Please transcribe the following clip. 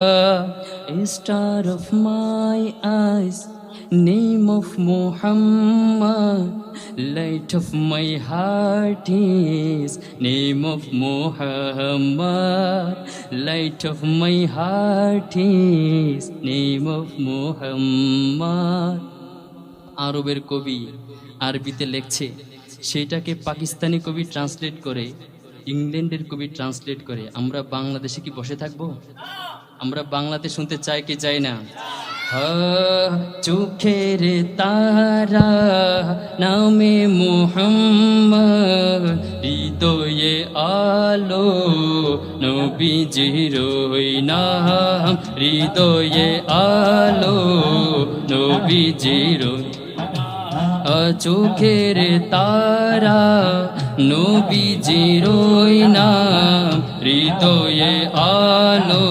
A star of my eyes, name of Muhammad, light of my heart is name of Muhammad, light of my heart is name of Muhammad. আরবের কবি আরবিতে লেখছে, সেটাকে পাকিস্তানি কবি translate করে, ইংল্যান্ডের কবি ট্রান্সলেট করে। আমরা বাংলাদেশে কি বসে থাকবো? আমরা বাংলাতে শুনতে চাই কি চাই না? চোখের তারা নামে মুহাম্মদ, হৃদয়ে আলো নবীজির নাম, হৃদয়ে আলো নবীজির। চোখের তারা নবীজির নাম, হৃদয়ে আলো